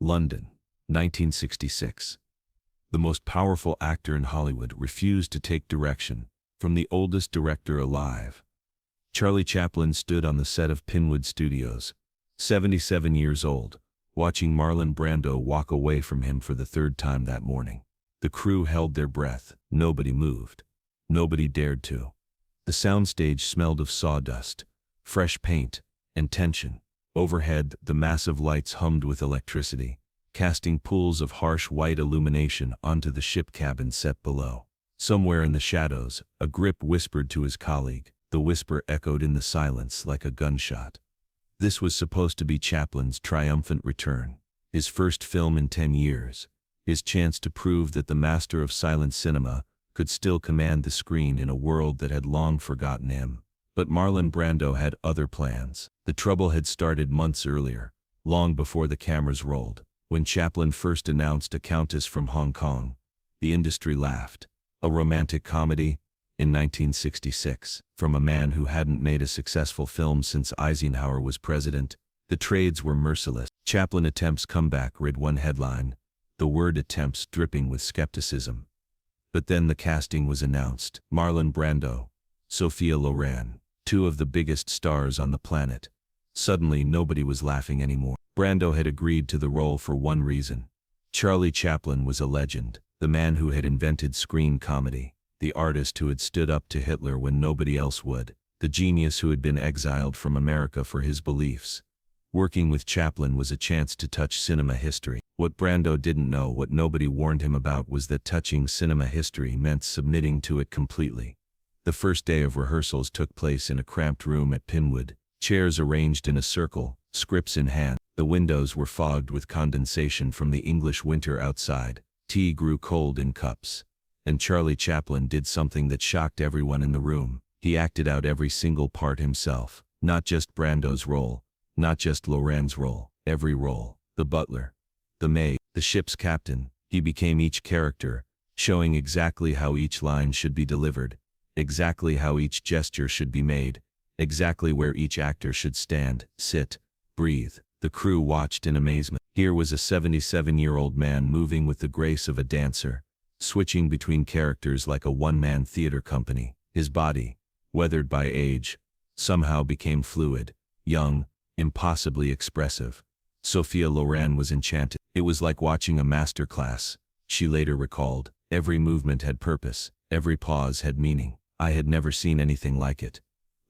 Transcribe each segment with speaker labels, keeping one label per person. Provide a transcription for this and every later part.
Speaker 1: London, 1966. The most powerful actor in Hollywood refused to take direction from the oldest director alive. Charlie Chaplin stood on the set of Pinewood Studios, 77 years old, watching Marlon Brando walk away from him for the third time that morning. The crew held their breath. Nobody moved. Nobody dared to. The soundstage smelled of sawdust, fresh paint, and tension. Overhead, the massive lights hummed with electricity, casting pools of harsh white illumination onto the ship cabin set below. Somewhere in the shadows, a grip whispered to his colleague. The whisper echoed in the silence like a gunshot. This was supposed to be Chaplin's triumphant return, his first film in 10 years, his chance to prove that the master of silent cinema could still command the screen in a world that had long forgotten him. But Marlon Brando had other plans. The trouble had started months earlier, long before the cameras rolled. When Chaplin first announced a Countess from Hong Kong, the industry laughed. A romantic comedy? In 1966, from a man who hadn't made a successful film since Eisenhower was president, the trades were merciless. Chaplin attempts comeback read one headline, the word attempts dripping with skepticism. But then the casting was announced. Marlon Brando, Sophia Loren, two of the biggest stars on the planet. Suddenly nobody was laughing anymore. Brando had agreed to the role for one reason. Charlie Chaplin was a legend, the man who had invented screen comedy, the artist who had stood up to Hitler when nobody else would, the genius who had been exiled from America for his beliefs. Working with Chaplin was a chance to touch cinema history. What Brando didn't know, what nobody warned him about, was that touching cinema history meant submitting to it completely. The first day of rehearsals took place in a cramped room at Pinewood, chairs arranged in a circle, scripts in hand. The windows were fogged with condensation from the English winter outside. Tea grew cold in cups. And Charlie Chaplin did something that shocked everyone in the room. He acted out every single part himself. Not just Brando's role, not just Loren's role, every role. The butler, the maid, the ship's captain. He became each character, showing exactly how each line should be delivered, exactly how each gesture should be made, exactly where each actor should stand, sit, breathe. The crew watched in amazement. Here was a 77-year-old man moving with the grace of a dancer, switching between characters like a one-man theater company. His body, weathered by age, somehow became fluid, young, impossibly expressive. Sophia Loren was enchanted. It was like watching a master class, she later recalled. Every movement had purpose, every pause had meaning. I had never seen anything like it.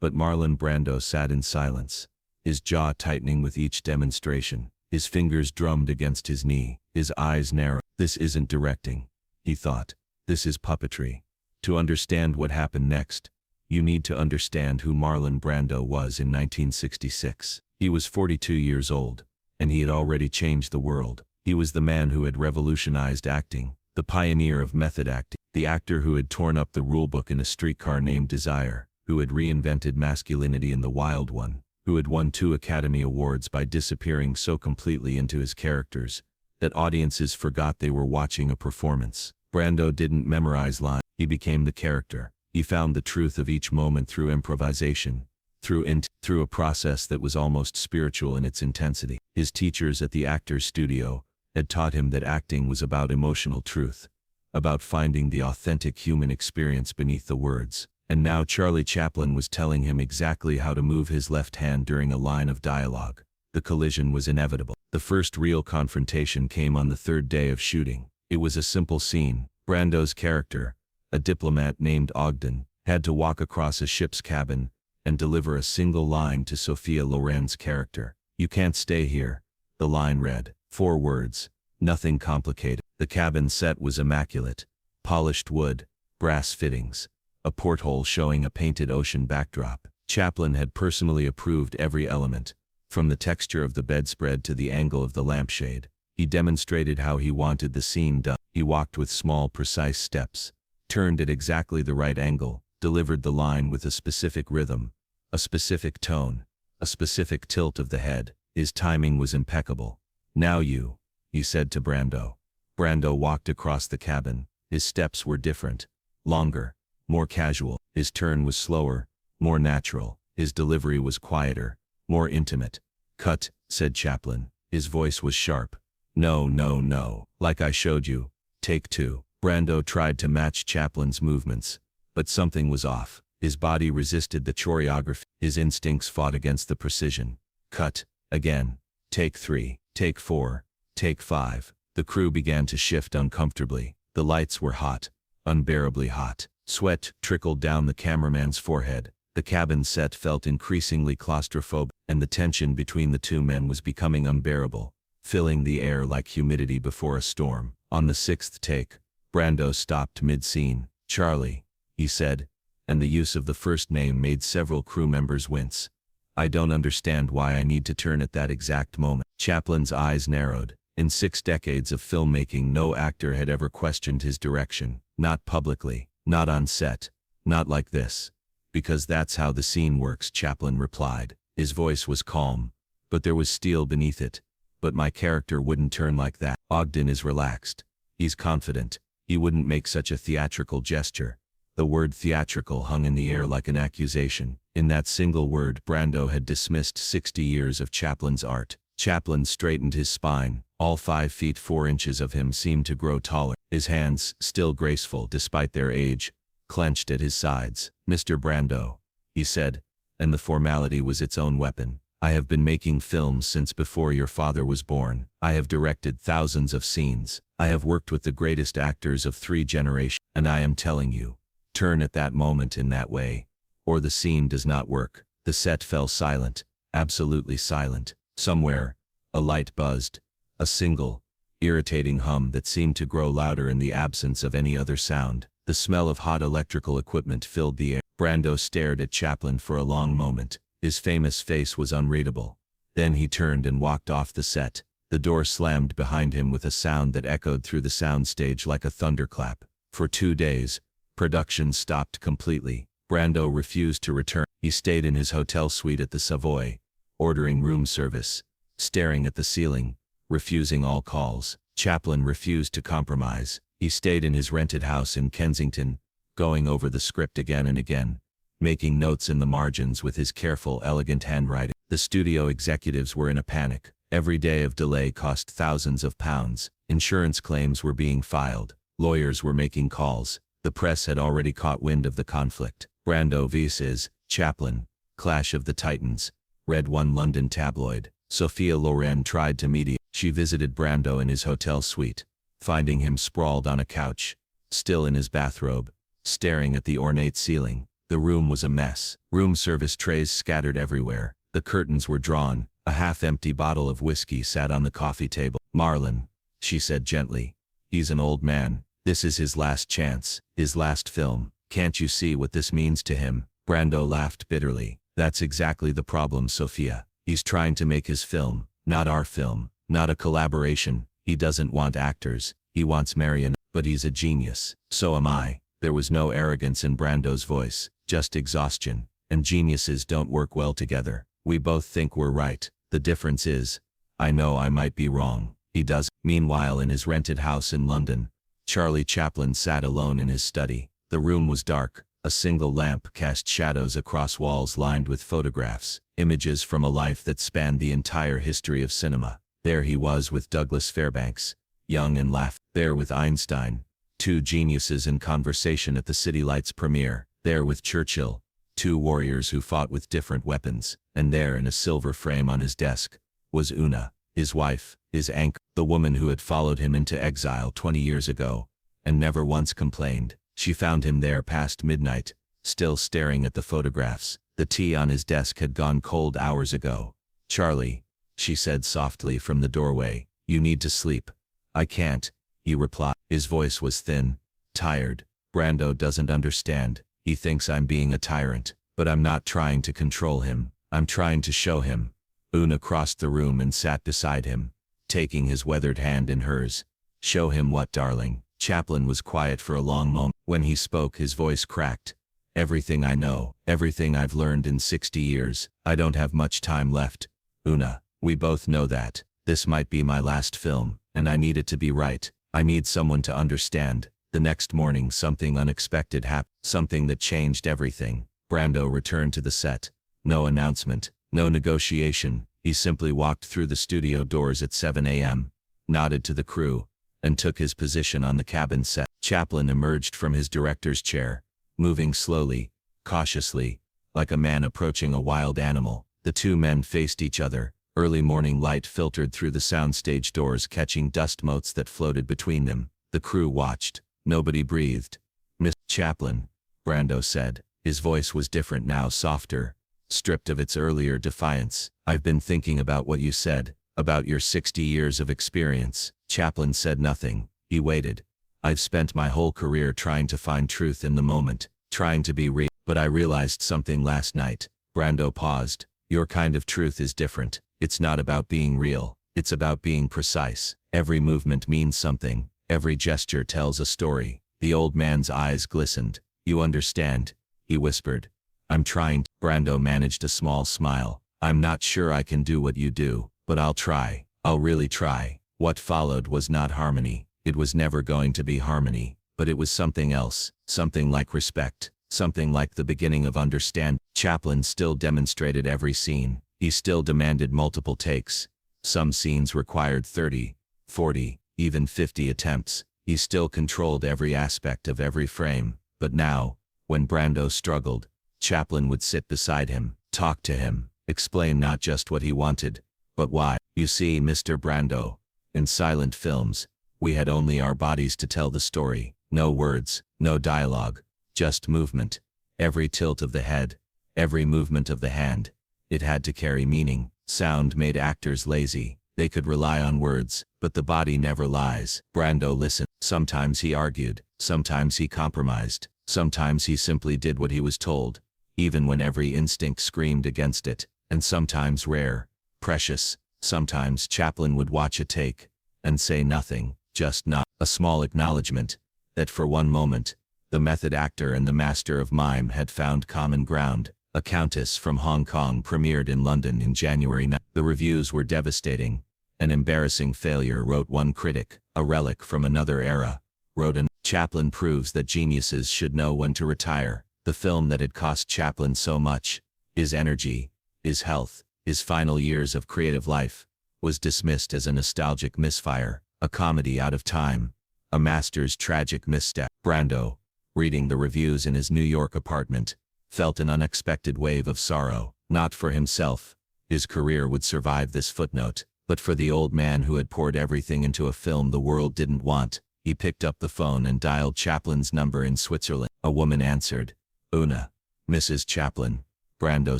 Speaker 1: But Marlon Brando sat in silence, his jaw tightening with each demonstration. His fingers drummed against his knee, his eyes narrowed. This isn't directing, he thought. This is puppetry. To understand what happened next, you need to understand who Marlon Brando was in 1966. He was 42 years old, and he had already changed the world. He was the man who had revolutionized acting, the pioneer of method acting, the actor who had torn up the rulebook in A Streetcar Named Desire, who had reinvented masculinity in The Wild One, who had won 2 Academy Awards by disappearing so completely into his characters that audiences forgot they were watching a performance. Brando didn't memorize lines. He became the character. He found the truth of each moment through improvisation, through a process that was almost spiritual in its intensity. His teachers at the Actors Studio had taught him that acting was about emotional truth, about finding the authentic human experience beneath the words. And now Charlie Chaplin was telling him exactly how to move his left hand during a line of dialogue. The collision was inevitable. The first real confrontation came on the 3rd day of shooting. It was a simple scene. Brando's character, a diplomat named Ogden, had to walk across a ship's cabin and deliver a single line to Sophia Loren's character. "You can't stay here," the line read. 4 words, nothing complicated. The cabin set was immaculate. Polished wood, brass fittings, a porthole showing a painted ocean backdrop. Chaplin had personally approved every element, from the texture of the bedspread to the angle of the lampshade. He demonstrated how he wanted the scene done. He walked with small, precise steps, turned at exactly the right angle, delivered the line with a specific rhythm, a specific tone, a specific tilt of the head. His timing was impeccable. "Now you," he said to Brando. Brando walked across the cabin. His steps were different, longer, more casual. His turn was slower, more natural. His delivery was quieter, more intimate. "Cut," said Chaplin. His voice was sharp. No, no, no. Like I showed you. Take two. Brando tried to match Chaplin's movements, but something was off. His body resisted the choreography. His instincts fought against the precision. Cut. Again. Take three. Take four. Take five. The crew began to shift uncomfortably. The lights were hot. Unbearably hot. Sweat trickled down the cameraman's forehead. The cabin set felt increasingly claustrophobic, and the tension between the two men was becoming unbearable, filling the air like humidity before a storm. On the sixth take, Brando stopped mid-scene. "Charlie," he said, and the use of the first name made several crew members wince. "I don't understand why I need to turn at that exact moment." Chaplin's eyes narrowed. In 6 decades of filmmaking, no actor had ever questioned his direction. Not publicly, not on set, not like this. "Because that's how the scene works," Chaplin replied. His voice was calm, but there was steel beneath it. "But my character wouldn't turn like that." Ogden is relaxed. He's confident. He wouldn't make such a theatrical gesture. The word theatrical hung in the air like an accusation. In that single word, Brando had dismissed 60 years of Chaplin's art. Chaplin straightened his spine. All 5 feet 4 inches of him seemed to grow taller. His hands, still graceful despite their age, clenched at his sides. "Mr. Brando," he said, and the formality was its own weapon. "I have been making films since before your father was born. I have directed thousands of scenes. I have worked with the greatest actors of 3 generations, and I am telling you, turn at that moment in that way, or the scene does not work." The set fell silent, absolutely silent. Somewhere, a light buzzed, a single, irritating hum that seemed to grow louder in the absence of any other sound. The smell of hot electrical equipment filled the air. Brando stared at Chaplin for a long moment. His famous face was unreadable. Then he turned and walked off the set. The door slammed behind him with a sound that echoed through the soundstage like a thunderclap. For 2 days, production stopped completely. Brando refused to return. He stayed in his hotel suite at the Savoy, ordering room service, staring at the ceiling, refusing all calls. Chaplin refused to compromise. He stayed in his rented house in Kensington, going over the script again and again, making notes in the margins with his careful, elegant handwriting. The studio executives were in a panic. Every day of delay cost thousands of pounds. Insurance claims were being filed. Lawyers were making calls. The press had already caught wind of the conflict. Brando vs. Chaplin, Clash of the Titans, read one London tabloid. Sophia Loren tried to mediate. She visited Brando in his hotel suite, finding him sprawled on a couch, still in his bathrobe, staring at the ornate ceiling. The room was a mess. Room service trays scattered everywhere. The curtains were drawn. A half-empty bottle of whiskey sat on the coffee table. "Marlon," she said gently. "He's an old man. This is his last chance, his last film. Can't you see what this means to him?" Brando laughed bitterly. "That's exactly the problem, Sophia. He's trying to make his film, not our film, not a collaboration. He doesn't want actors. He wants Marion. But he's a genius. So am I." There was no arrogance in Brando's voice, just exhaustion. "And geniuses don't work well together. We both think we're right. The difference is, I know I might be wrong. He does." Meanwhile, in his rented house in London, Charlie Chaplin sat alone in his study. The room was dark. A single lamp cast shadows across walls lined with photographs, images from a life that spanned the entire history of cinema. There he was with Douglas Fairbanks, young and laughing. There with Einstein, 2 geniuses in conversation at the City Lights premiere. There with Churchill, 2 warriors who fought with different weapons. And there in a silver frame on his desk was Una, his wife, his anchor, the woman who had followed him into exile 20 years ago, and never once complained. She found him there past midnight, still staring at the photographs. The tea on his desk had gone cold hours ago. "Charlie," she said softly from the doorway, "you need to sleep." "I can't," he replied. His voice was thin, tired. "Brando doesn't understand. He thinks I'm being a tyrant. But I'm not trying to control him. I'm trying to show him." Una crossed the room and sat beside him, taking his weathered hand in hers. "Show him what, darling?" Chaplin was quiet for a long moment. When he spoke, his voice cracked. "Everything I know, everything I've learned in 60 years. I don't have much time left. Una, we both know that. This might be my last film, and I need it to be right. I need someone to understand." The next morning, something unexpected happened, something that changed everything. Brando returned to the set. No announcement, no negotiation. He simply walked through the studio doors at 7 a.m. nodded to the crew, and took his position on the cabin set. Chaplin emerged from his director's chair, moving slowly, cautiously, like a man approaching a wild animal. The two men faced each other. Early morning light filtered through the soundstage doors, catching dust motes that floated between them. The crew watched. Nobody breathed. "Miss Chaplin," Brando said. His voice was different now, softer, stripped of its earlier defiance. "I've been thinking about what you said, about your 60 years of experience." Chaplin said nothing. He waited. "I've spent my whole career trying to find truth in the moment, trying to be real. But I realized something last night." Brando paused. "Your kind of truth is different. It's not about being real. It's about being precise. Every movement means something. Every gesture tells a story." The old man's eyes glistened. "You understand?" he whispered. "I'm trying." Brando managed a small smile. "I'm not sure I can do what you do, but I'll try. I'll really try." What followed was not harmony. It was never going to be harmony, but it was something else, something like respect, something like the beginning of understanding. Chaplin still demonstrated every scene. He still demanded multiple takes. Some scenes required 30, 40, even 50 attempts. He still controlled every aspect of every frame. But now, when Brando struggled, Chaplin would sit beside him, talk to him, explain not just what he wanted, but why. "You see, Mr. Brando, in silent films, we had only our bodies to tell the story. No words, no dialogue, just movement. Every tilt of the head, every movement of the hand. It had to carry meaning. Sound made actors lazy. They could rely on words, but the body never lies." Brando listened. Sometimes he argued. Sometimes he compromised. Sometimes he simply did what he was told, even when every instinct screamed against it. And sometimes, rare, precious, sometimes Chaplin would watch a take and say nothing, just nod. A small acknowledgement that for one moment, the method actor and the master of mime had found common ground. A Countess from Hong Kong premiered in London in January. The reviews were devastating. "An embarrassing failure," wrote one critic. "A relic from another era," wrote another. Chaplin proves that geniuses should know when to retire. The film that had cost Chaplin so much, his energy, his health, his final years of creative life, was dismissed as a nostalgic misfire, a comedy out of time, a master's tragic misstep. Brando, reading the reviews in his New York apartment, felt an unexpected wave of sorrow. Not for himself. His career would survive this footnote, but for the old man who had poured everything into a film the world didn't want. He picked up the phone and dialed Chaplin's number in Switzerland. A woman answered. "Una. Mrs. Chaplin," Brando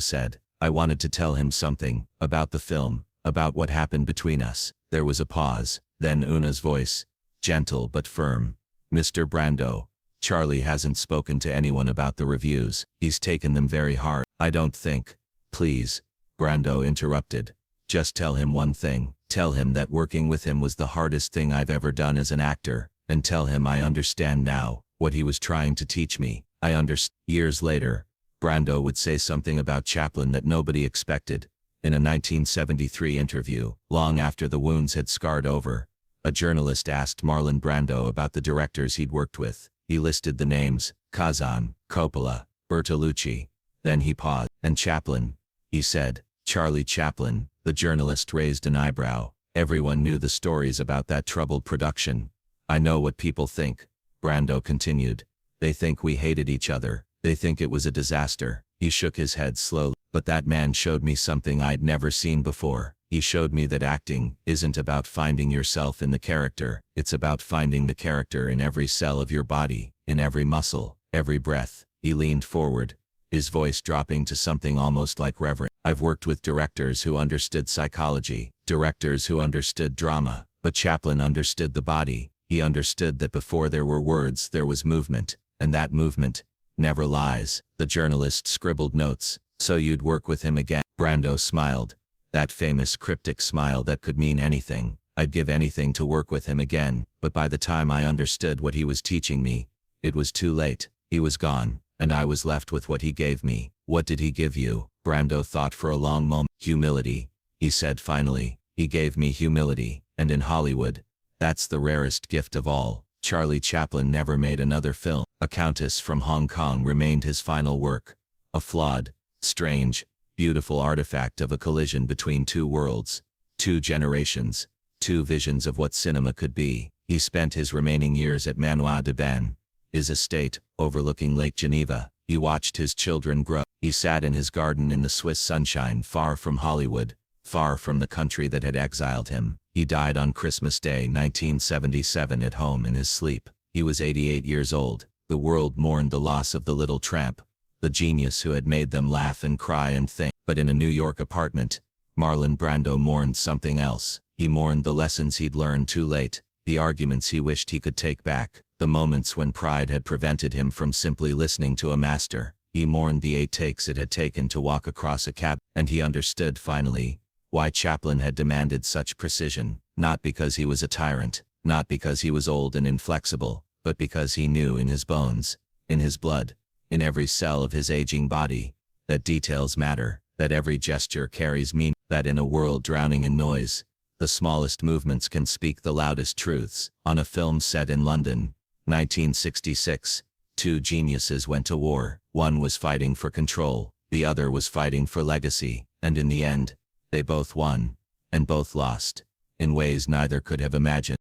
Speaker 1: said. "I wanted to tell him something, about the film, about what happened between us." There was a pause, then Una's voice, gentle but firm. "Mr. Brando, Charlie hasn't spoken to anyone about the reviews. He's taken them very hard." "I don't think." "Please," Brando interrupted. "Just tell him one thing. Tell him that working with him was the hardest thing I've ever done as an actor, and tell him I understand now, what he was trying to teach me. I understand." Years later, Brando would say something about Chaplin that nobody expected. In a 1973 interview, long after the wounds had scarred over, a journalist asked Marlon Brando about the directors he'd worked with. He listed the names: Kazan, Coppola, Bertolucci. Then he paused. "And Chaplin," he said. "Charlie Chaplin." The journalist raised an eyebrow. Everyone knew the stories about that troubled production. "I know what people think," Brando continued. "They think we hated each other. They think it was a disaster." He shook his head slowly. "But that man showed me something I'd never seen before. He showed me that acting isn't about finding yourself in the character. It's about finding the character in every cell of your body, in every muscle, every breath." He leaned forward, his voice dropping to something almost like reverence. "I've worked with directors who understood psychology, directors who understood drama, but Chaplin understood the body. He understood that before there were words there was movement, and that movement never lies." The journalist scribbled notes. "So you'd work with him again?" Brando smiled. That famous cryptic smile that could mean anything. "I'd give anything to work with him again, but by the time I understood what he was teaching me, it was too late. He was gone, and I was left with what he gave me." "What did he give you?" Brando thought for a long moment. "Humility," he said finally. "He gave me humility, and in Hollywood, that's the rarest gift of all." Charlie Chaplin never made another film. A Countess from Hong Kong remained his final work. A flawed, strange, beautiful artifact of a collision between two worlds, two generations,
Speaker 2: two visions of what cinema could be. He spent his remaining years at Manoir de Ben, his estate, overlooking Lake Geneva. He watched his children grow. He sat in his garden in the Swiss sunshine, far from Hollywood, far from the country that had exiled him. He died on Christmas Day 1977 at home in his sleep. He was 88 years old. The world mourned the loss of the little tramp, the genius who had made them laugh and cry and think. But in a New York apartment, Marlon Brando mourned something else. He mourned the lessons he'd learned too late, the arguments he wished he could take back, the moments when pride had prevented him from simply listening to a master. He mourned the 8 takes it had taken to walk across a cab, and he understood finally why Chaplin had demanded such precision, not because he was a tyrant, not because he was old and inflexible, but because he knew in his bones, in his blood, in every cell of his aging body, that details matter, that every gesture carries meaning, that in a world drowning in noise, the smallest movements can speak the loudest truths. On a film set in London, 1966, two geniuses went to war. One was fighting for control, the other was fighting for legacy, and in the end, they both won, and both lost, in ways neither could have imagined.